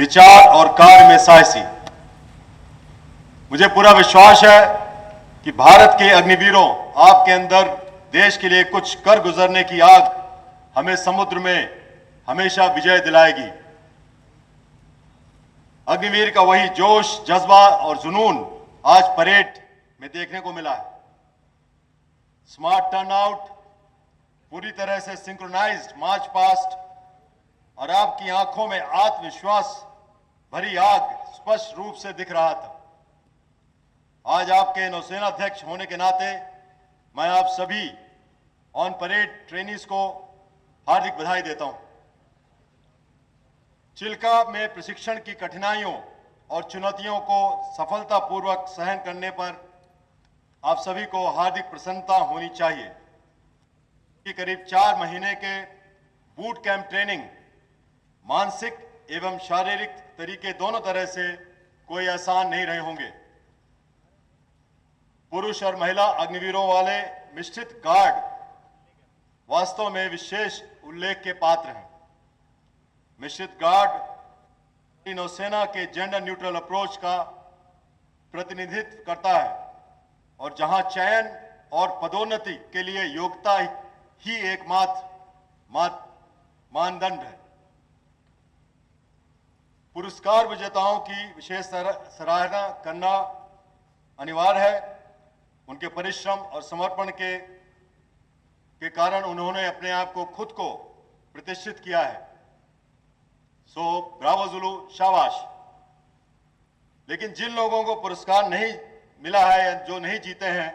विचार और कार्य में साहसी। मुझे पूरा विश्वास है कि भारत के अग्निवीरों, आपके अंदर देश के लिए कुछ कर गुजरने की आग हमें समुद्र में हमेशा विजय दिलाएगी। अग्निवीर का वही जोश, जज्बा और जुनून आज परेड में देखने को मिला है। स्मार्ट टर्नआउट, पूरी तरह से सिंक्रोनाइज्ड मार्च पास्ट और आपकी आंखों में आत्मविश्वास भरी आग स्पष्ट रूप से दिख रहा था। आज आपके नौसेना अध्यक्ष होने के नाते मैं आप सभी ऑन परेड ट्रेनीज को हार्दिक बधाई देता हूं। चिल्का में प्रशिक्षण की कठिनाइयों और चुनौतियों को सफलतापूर्वक सहन करने पर आप सभी को हार्दिक प्रसन्नता होनी चाहिए कि करीब 4 महीने के बूट कैंप ट्रेनिंग मानसिक एवं शारीरिक तरीके दोनों तरह से कोई आसान नहीं रहे होंगे। पुरुष और महिला अग्निवीरों वाले मिश्रित गार्ड वास्तव में विशेष उल्लेख के पात्र हैं। मिश्रित गार्ड नौसेना के जेंडर न्यूट्रल अप्रोच का प्रतिनिधित्व करता है और जहां चयन और पदोन्नति के लिए योग्यता ही एकमात्र मानदंड है। पुरस्कार विजेताओं की विशेष सराहना करना अनिवार्य है। उनके परिश्रम और समर्पण के कारण उन्होंने अपने आप को खुद को प्रतिष्ठित किया है। सो ब्रावो जुलू, शाबाश। लेकिन जिन लोगों को पुरस्कार नहीं मिला है या जो नहीं जीते हैं,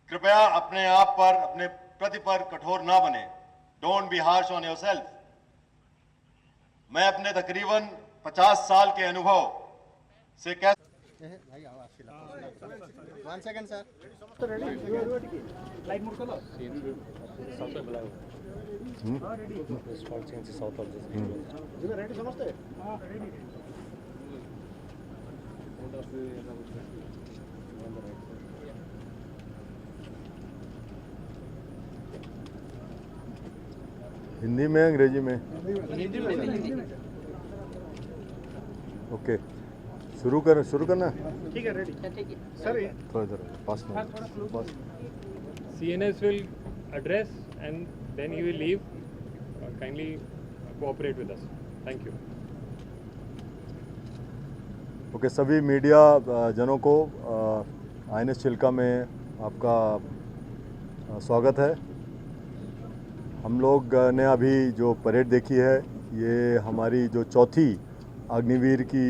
कृपया अपने आप पर, अपने प्रति पर कठोर ना बने। Don't be harsh on yourself. मैं अपने तकरीबन 50 साल के अनुभव से कह One second, sir. हिंदी में, अंग्रेजी में? ओके, शुरू करना। ठीक है, रेडी सर। थोड़ा इधर पास में। CNS will address and then he will leave. Kindly cooperate with us. Thank you. Okay, सभी मीडिया जनों को INS चिल्का में आपका स्वागत है। हम लोग ने अभी जो परेड देखी है, ये हमारी जो चौथी अग्निवीर की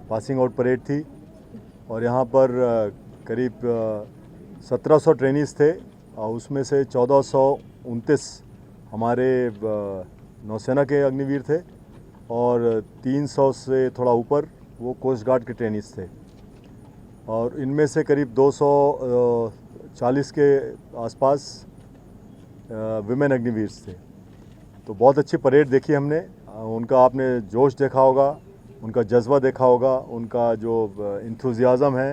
पासिंग आउट परेड थी और यहाँ पर करीब 1700 ट्रेनीज थे और उसमें से 1429 हमारे नौसेना के अग्निवीर थे और 300 से थोड़ा ऊपर वो कोस्ट गार्ड के ट्रेनीज थे और इनमें से करीब 240 के आसपास विमेन अग्निवीर्स थे। तो बहुत अच्छी परेड देखी हमने। उनका आपने जोश देखा होगा, उनका जज्बा देखा होगा, उनका जो इंथुजियाज़म है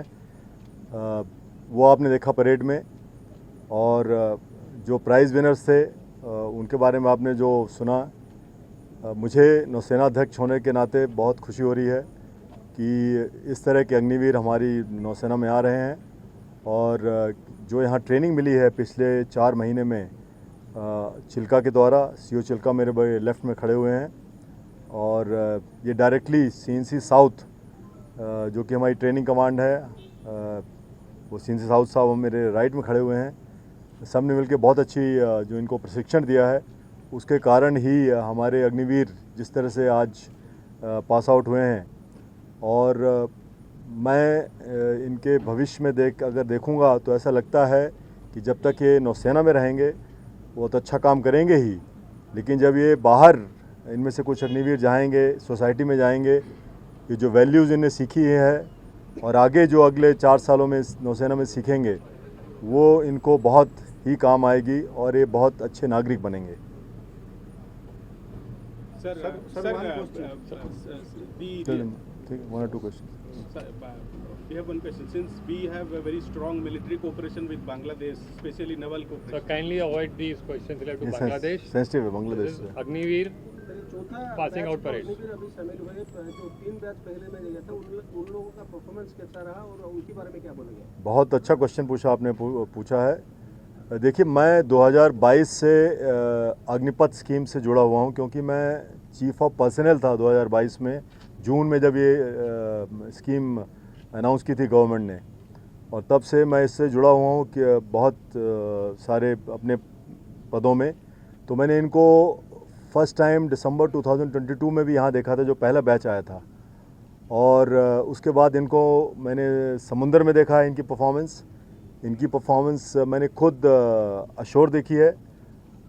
वो आपने देखा परेड में। और जो प्राइज़ विनर्स थे उनके बारे में आपने जो सुना, मुझे नौसेना अध्यक्ष होने के नाते बहुत खुशी हो रही है कि इस तरह के अग्निवीर हमारी नौसेना में आ रहे हैं। और जो यहाँ ट्रेनिंग मिली है पिछले 4 महीने में चिल्का के द्वारा, CO चिल्का मेरे लेफ़्ट में खड़े हुए हैं और ये डायरेक्टली CNC साउथ जो कि हमारी ट्रेनिंग कमांड है, वो CNC साउथ साहब मेरे राइट में खड़े हुए हैं। सब ने मिलकर बहुत अच्छी जो इनको प्रशिक्षण दिया है, उसके कारण ही हमारे अग्निवीर जिस तरह से आज पास आउट हुए हैं। और मैं इनके भविष्य में अगर देखूंगा तो ऐसा लगता है कि जब तक ये नौसेना में रहेंगे वो तो अच्छा काम करेंगे ही, लेकिन जब ये बाहर इनमें से कुछ अग्निवीर जाएंगे, सोसाइटी में जाएंगे, ये जो वैल्यूज़ इन्हें सीखी है और आगे जो अगले 4 सालों में नौसेना में सीखेंगे, वो इनको बहुत ही काम आएगी और ये बहुत अच्छे नागरिक बनेंगे। One or two questions. We have one question. Since we have a very strong military cooperation with Bangladesh, especially naval cooperation. So kindly avoid these questions related to Bangladesh. Sensitive है बांग्लादेश से। Agniveer passing out parade. अभी शामिल हुए जो 3 batch पहले में गया था उन लोगों का परफॉर्मेंस कैसा रहा और उनके बारे में क्या बोलेंगे? बहुत अच्छा क्वेश्चन पूछा आपने पूछा है। देखिए, मैं 2022 से अग्निपथ स्कीम से जुड़ा हुआ हूं, क्योंकि मैं चीफ ऑफ पर्सनल था 2022 में, जून में जब ये स्कीम अनाउंस की थी गवर्नमेंट ने, और तब से मैं इससे जुड़ा हुआ हूँ कि बहुत सारे अपने पदों में। तो मैंने इनको फर्स्ट टाइम दिसंबर 2022 में भी यहाँ देखा था, जो पहला बैच आया था, और उसके बाद इनको मैंने समुंदर में देखा है। इनकी परफॉर्मेंस मैंने खुद अशोर देखी है,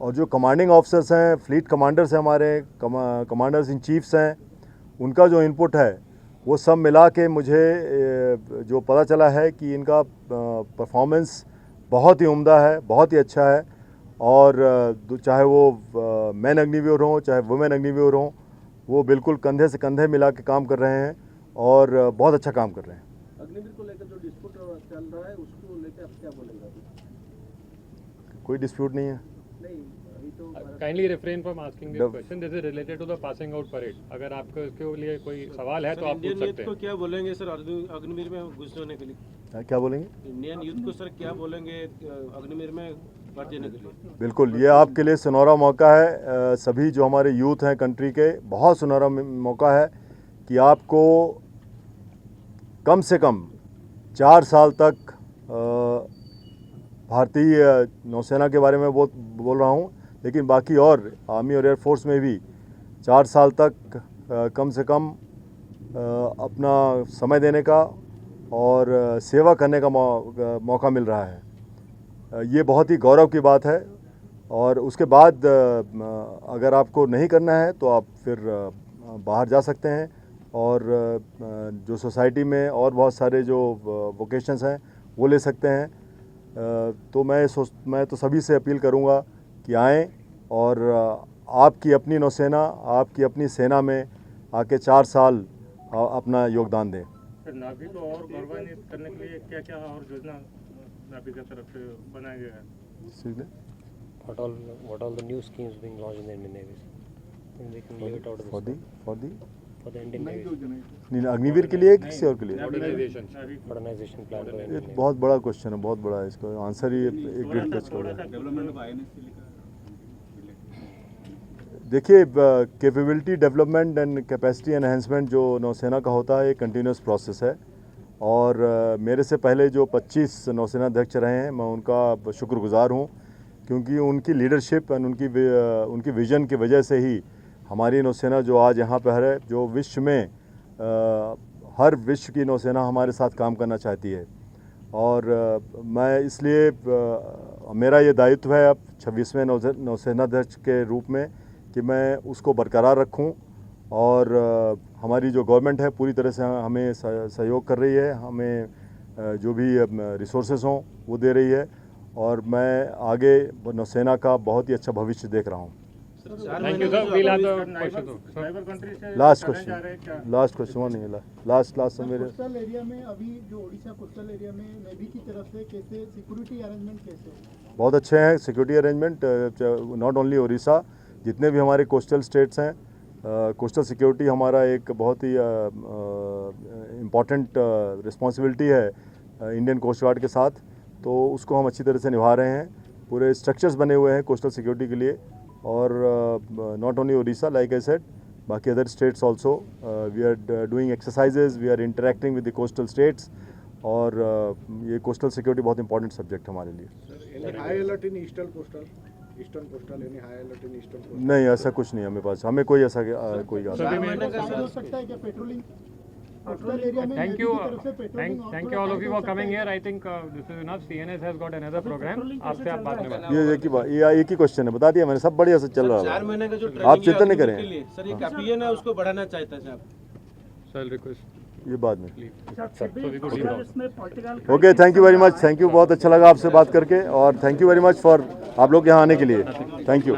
और जो कमांडिंग ऑफिसर्स हैं, फ्लीट कमांडर्स हैं हमारे, कमांडर्स इन चीफ्स हैं, उनका जो इनपुट है वो सब मिला के मुझे जो पता चला है कि इनका परफॉर्मेंस बहुत ही उम्दा है, बहुत ही अच्छा है। और चाहे वो मैन अग्निवीर हों चाहे वुमेन अग्निवीर हों, वो बिल्कुल कंधे से कंधे मिला के काम कर रहे हैं और बहुत अच्छा काम कर रहे हैं। अग्निवीर को लेकर जो डिस्प्यूट चल रहा है उसको लेकर आप क्या बोलेंगे? कोई डिस्प्यूट नहीं है। नहीं, अभी तो Kindly refrain from asking this question. This is related to the passing out parade. अगर आपको इसके लिए कोई सवाल है तो आप पूछ सकते हैं। को क्या बोलेंगे सर अग्निवीर में घुस जाने के लिए? क्या बोलेंगे? इंडियन यूथ को सर क्या बोलेंगे अग्निवीर में भर्ती देने के लिए? बिल्कुल, ये आपके लिए सुनहरा मौका है। सभी जो हमारे यूथ हैं कंट्री के, बहुत सुनहरा मौका है कि आपको कम से कम 4 साल तक भारतीय नौसेना के बारे में बोल रहा हूँ, लेकिन बाकी और आर्मी और एयरफोर्स में भी 4 साल तक कम से कम अपना समय देने का और सेवा करने का मौका मिल रहा है। ये बहुत ही गौरव की बात है। और उसके बाद अगर आपको नहीं करना है तो आप फिर बाहर जा सकते हैं, और जो सोसाइटी में और बहुत सारे जो वोकेशंस हैं वो ले सकते हैं। तो मैं तो सभी से अपील करूंगा कि आएँ और आपकी अपनी नौसेना, आपकी अपनी सेना में आके 4 साल अपना योगदान दें। नाभी को और गौरवान्वित करने के लिए क्या क्या और योजना नाभी की तरफ से बनाया गया है? What all the new schemes being launched in the Indian Navy? And they can leave it out of for the Indian Navy. नहीं, अग्निवीर के लिए किसी और के लिए? Modernization plan for ये Indian Navy. बहुत बड़ा क्वेश्चन है, बहुत बड़ा है। इसको आंसर ही एक डेढ़ पेज का है। डेवलपमेंट ऑफ आईएनएस देखिए, capability development and capacity enhancement जो नौसेना का होता है, ये कंटिन्यूस प्रोसेस है। और मेरे से पहले जो 25 नौसेना अध्यक्ष रहे हैं, मैं उनका शुक्रगुजार हूँ, क्योंकि उनकी लीडरशिप एंड उनकी विजन की वजह से ही हमारी नौसेना जो आज यहाँ पर है, जो विश्व में हर विश्व की नौसेना हमारे साथ काम करना चाहती है। और मैं इसलिए मेरा ये दायित्व है अब 26वें नौसेना अध्यक्ष के रूप में कि मैं उसको बरकरार रखूं। और हमारी जो गवर्नमेंट है पूरी तरह से हमें सहयोग कर रही है, हमें जो भी रिसोर्सेज हों वो दे रही है, और मैं आगे नौसेना का बहुत ही अच्छा भविष्य देख रहा हूँ। Thank you, sir. We'll have the question. Cyber country से लास्ट जा रहे हैं क्या? क्वेश्चन, लास्ट क्वेश्चन वो नहीं, लास्ट मेरे कोस्टल एरिया में अभी जो ओडिशा कोस्टल एरिया में नेवी की तरफ से कैसे सिक्योरिटी अरेंजमेंट कैसे है? बहुत अच्छे हैं security arrangement. Not only Orissa, जितने भी हमारे कोस्टल स्टेट्स हैं, कोस्टल सिक्योरिटी हमारा एक बहुत ही इम्पॉर्टेंट रिस्पॉन्सिबिलिटी है इंडियन कोस्ट गार्ड के साथ। तो उसको हम अच्छी तरह से निभा रहे हैं। पूरे स्ट्रक्चर्स बने हुए हैं कोस्टल सिक्योरिटी के लिए। और not only Orissa, like I said, बाकी other states also we are doing exercises, we are interacting with the coastal states. और ये कोस्टल सिक्योरिटी बहुत इंपॉर्टेंट सब्जेक्ट हमारे लिए। High alert in eastern coastal any high alert in eastern coastal? नहीं, ऐसा कुछ नहीं है हमें पास, हमें कोई ऐसा कोई हो सकता है क्या पेट्रोलिंग कोस्टल एरिया में? Thank you. Thank you all of you for coming here. I think this is enough. CNS has got another program. आपसे आप बाद में बात। ये एक ही क्वेश्चन है, बता दिया मैंने, सब बढ़िया से चल रहा 4 है। महीने का जो आप चिंता नहीं करें सर, ये काफी है ना, उसको बढ़ाना चाहते हैं आप? Sir, request. ये बाद में। So we could leave now. Okay, thank you very much. Thank you, बहुत अच्छा लगा आपसे बात करके, और thank you very much for आप लोग यहाँ आने के लिए। Thank you.